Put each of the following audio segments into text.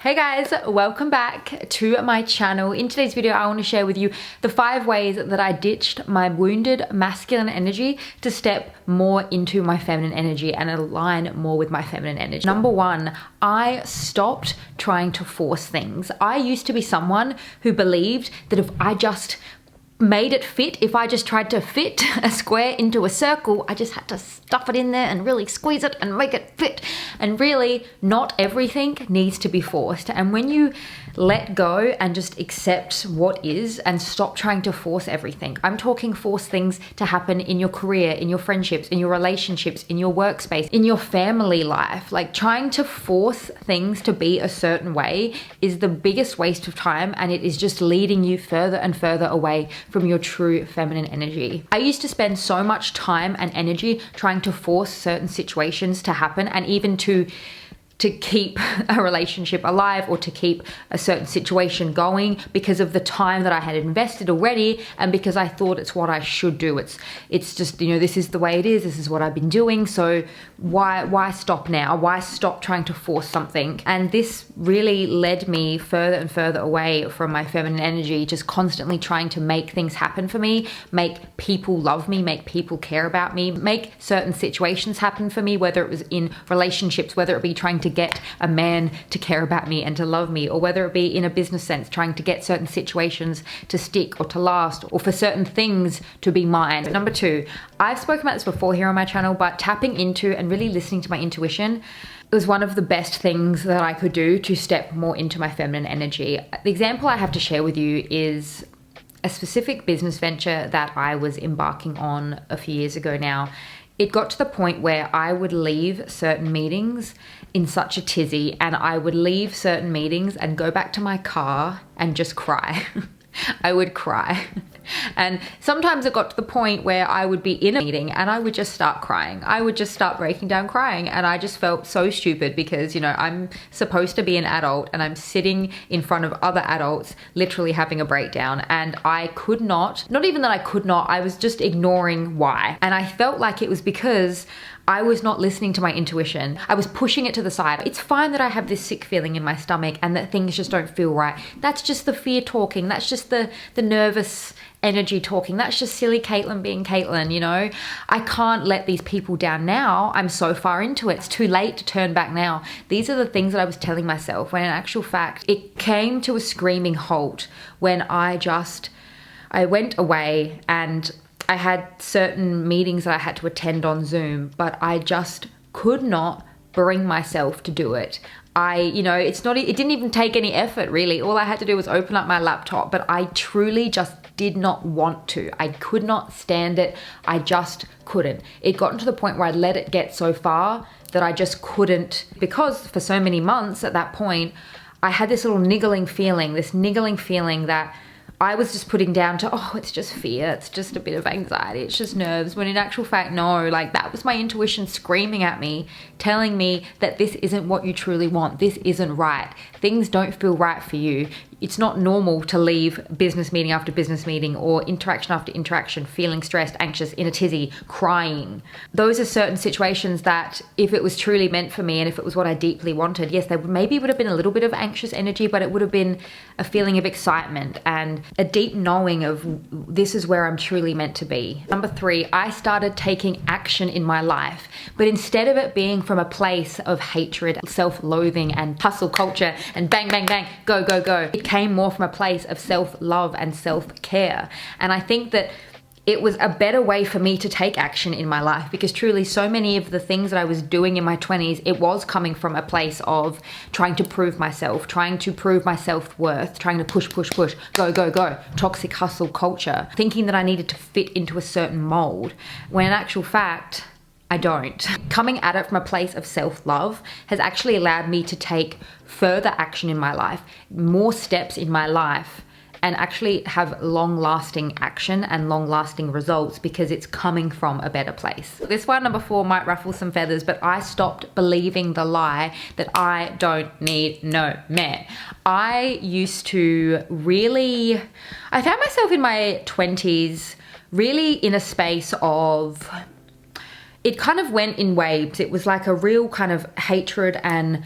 Hey guys, welcome back to my channel. In today's video, I want to share with you the 5 ways that I ditched my wounded masculine energy to step more into my feminine energy and align more with my feminine energy. Number 1, I stopped trying to force things. I used to be someone who believed that if I just made it fit, if I just tried to fit a square into a circle, I just had to stuff it in there and really squeeze it and make it fit. And really, not everything needs to be forced. And when you let go and just accept what is and stop trying to force everything, I'm talking force things to happen in your career, in your friendships, in your relationships, in your workspace, in your family life. Like, trying to force things to be a certain way is the biggest waste of time, and it is just leading you further and further away from your true feminine energy. I used to spend so much time and energy trying to force certain situations to happen, and even to keep a relationship alive or to keep a certain situation going because of the time that I had invested already, and because I thought it's what I should do. It's just, you know, this is the way it is, this is what I've been doing, so why stop now? Why stop trying to force something? And this really led me further and further away from my feminine energy, just constantly trying to make things happen for me, make people love me, make people care about me, make certain situations happen for me, whether it was in relationships, whether it be trying to get a man to care about me and to love me, or whether it be in a business sense, trying to get certain situations to stick or to last, or for certain things to be mine. But number 2, I've spoken about this before here on my channel, but tapping into and really listening to my intuition was one of the best things that I could do to step more into my feminine energy. The example I have to share with you is a specific business venture that I was embarking on a few years ago now. It got to the point where I would leave certain meetings in such a tizzy, and I would leave certain meetings and go back to my car and just cry. I would cry. And sometimes it got to the point where I would be in a meeting and I would just start crying. I would just start breaking down crying, and I just felt so stupid because, you know, I'm supposed to be an adult and I'm sitting in front of other adults literally having a breakdown, and I could not even that I could not, I was just ignoring why. And I felt like it was because I was not listening to my intuition. I was pushing it to the side. It's fine that I have this sick feeling in my stomach and that things just don't feel right. That's just the fear talking. That's just the nervous energy talking. That's just silly Caitlin being Caitlin, you know? I can't let these people down now. I'm so far into it. It's too late to turn back now. These are the things that I was telling myself, when in actual fact, it came to a screaming halt when I went away and I had certain meetings that I had to attend on Zoom, but I just could not bring myself to do it. It didn't even take any effort really. All I had to do was open up my laptop, but I truly just did not want to. I could not stand it. I just couldn't. It got to the point where I let it get so far that I just couldn't, because for so many months at that point, I had this niggling feeling that I was just putting down to, oh, it's just fear, it's just a bit of anxiety, it's just nerves, when in actual fact, no, like that was my intuition screaming at me, telling me that this isn't what you truly want, this isn't right, things don't feel right for you. It's not normal to leave business meeting after business meeting or interaction after interaction feeling stressed, anxious, in a tizzy, crying. Those are certain situations that if it was truly meant for me and if it was what I deeply wanted, yes, there maybe would have been a little bit of anxious energy, but it would have been a feeling of excitement and a deep knowing of this is where I'm truly meant to be. Number 3, I started taking action in my life, but instead of it being from a place of hatred, self-loathing and hustle culture and bang, bang, bang, go, go, go, it came more from a place of self-love and self-care. And I think that it was a better way for me to take action in my life, because truly so many of the things that I was doing in my 20s, it was coming from a place of trying to prove myself, trying to prove my self-worth, trying to push, push, push, go, go, go, toxic hustle culture, thinking that I needed to fit into a certain mold, when in actual fact, I don't. Coming at it from a place of self-love has actually allowed me to take further action in my life, more steps in my life, and actually have long-lasting action and long-lasting results because it's coming from a better place. This one, number 4, might ruffle some feathers, but I stopped believing the lie that I don't need no man. I found myself in my 20s really in a space of, it kind of went in waves. It was like a real kind of hatred and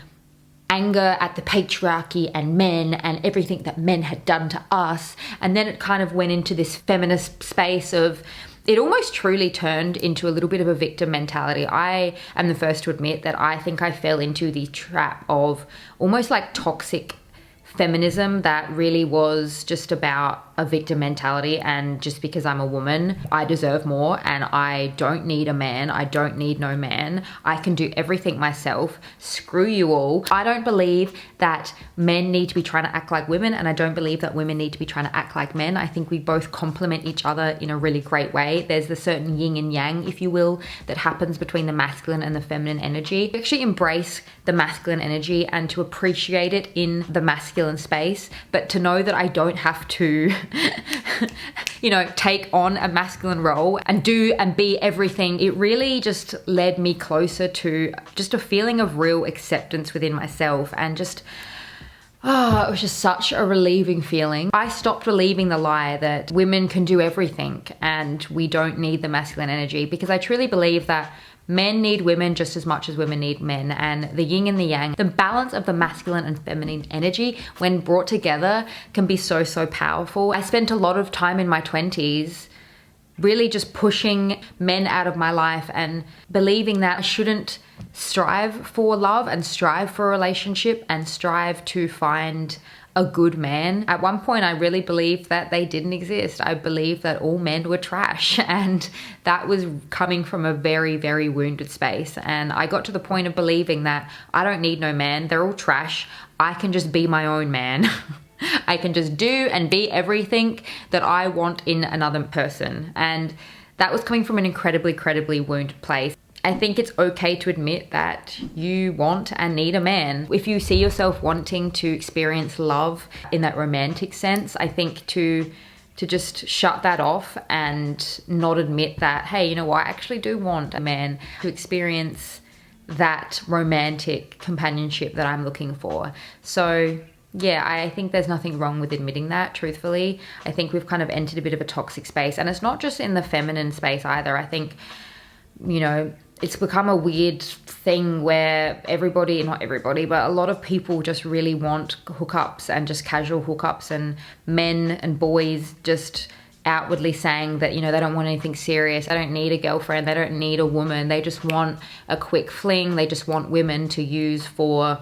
anger at the patriarchy and men and everything that men had done to us. And then it kind of went into this feminist space of, it almost truly turned into a little bit of a victim mentality. I am the first to admit that I think I fell into the trap of almost like toxic feminism that really was just about a victim mentality, and just because I'm a woman, I deserve more and I don't need a man. I don't need no man. I can do everything myself. Screw you all. I don't believe that men need to be trying to act like women, and I don't believe that women need to be trying to act like men. I think we both complement each other in a really great way. There's the certain yin and yang, if you will, that happens between the masculine and the feminine energy. We actually embrace the masculine energy and to appreciate it in the masculine space, but to know that I don't have to you know, take on a masculine role and do and be everything. It really just led me closer to just a feeling of real acceptance within myself, and just, oh, it was just such a relieving feeling. I stopped believing the lie that women can do everything and we don't need the masculine energy, because I truly believe that men need women just as much as women need men, and the yin and the yang, the balance of the masculine and feminine energy when brought together can be so, so powerful. I spent a lot of time in my 20s really just pushing men out of my life and believing that I shouldn't strive for love and strive for a relationship and strive to find a good man. At one point, I really believed that they didn't exist. I believed that all men were trash, and that was coming from a very, very wounded space. And I got to the point of believing that I don't need no man. They're all trash. I can just be my own man. I can just do and be everything that I want in another person. And that was coming from an incredibly wounded place. I think it's okay to admit that you want and need a man. If you see yourself wanting to experience love in that romantic sense, I think to just shut that off and not admit that, hey, you know what, I actually do want a man to experience that romantic companionship that I'm looking for. So yeah, I think there's nothing wrong with admitting that, truthfully. I think we've kind of entered a bit of a toxic space, and it's not just in the feminine space either. I think, you know, it's become a weird thing where everybody, not everybody, but a lot of people just really want hookups and just casual hookups, and men and boys just outwardly saying that, you know, they don't want anything serious. They don't need a girlfriend. They don't need a woman. They just want a quick fling. They just want women to use for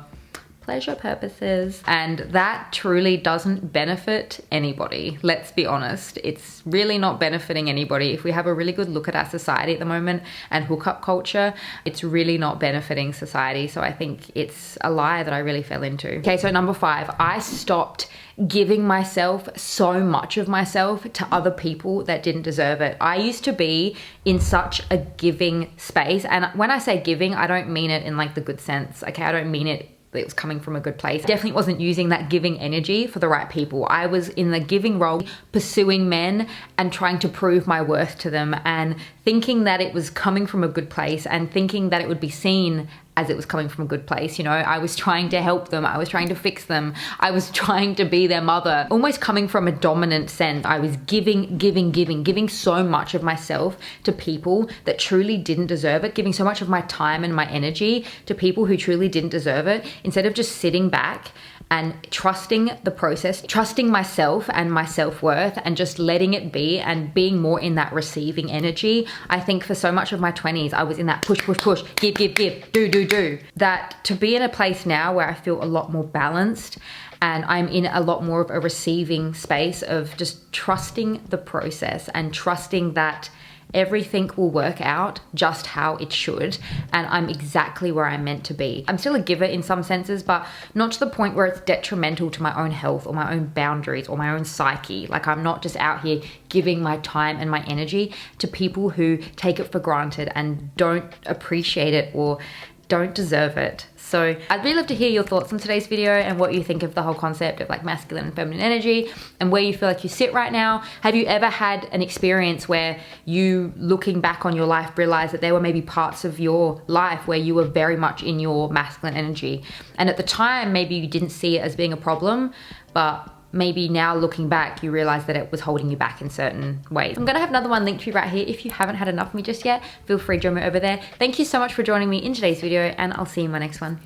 pleasure purposes, and that truly doesn't benefit anybody. Let's be honest, it's really not benefiting anybody. If we have a really good look at our society at the moment and hookup culture, it's really not benefiting society. So I think it's a lie that I really fell into. Okay, so number 5, I stopped giving myself so much of myself to other people that didn't deserve it. I used to be in such a giving space, and when I say giving, I don't mean it in like the good sense, okay? I don't mean it was coming from a good place. I definitely wasn't using that giving energy for the right people. I was in the giving role, pursuing men and trying to prove my worth to them, and thinking that it was coming from a good place, and thinking that it would be seen as it was coming from a good place. You know, I was trying to help them. I was trying to fix them. I was trying to be their mother, almost coming from a dominant sense. I was giving so much of myself to people that truly didn't deserve it, giving so much of my time and my energy to people who truly didn't deserve it, instead of just sitting back and trusting the process, trusting myself and my self-worth, and just letting it be and being more in that receiving energy. I think for so much of my 20s, I was in that push, give, do. That to be in a place now where I feel a lot more balanced, and I'm in a lot more of a receiving space of just trusting the process and trusting that everything will work out just how it should, and I'm exactly where I'm meant to be. I'm still a giver in some senses, but not to the point where it's detrimental to my own health or my own boundaries or my own psyche. Like, I'm not just out here giving my time and my energy to people who take it for granted and don't appreciate it or don't deserve it. So I'd really love to hear your thoughts on today's video and what you think of the whole concept of like masculine and feminine energy, and where you feel like you sit right now. Have you ever had an experience where you, looking back on your life, realized that there were maybe parts of your life where you were very much in your masculine energy, and at the time maybe you didn't see it as being a problem, but maybe now looking back, you realize that it was holding you back in certain ways. I'm gonna have another one linked to you right here. If you haven't had enough of me just yet, feel free to join me over there. Thank you so much for joining me in today's video, and I'll see you in my next one.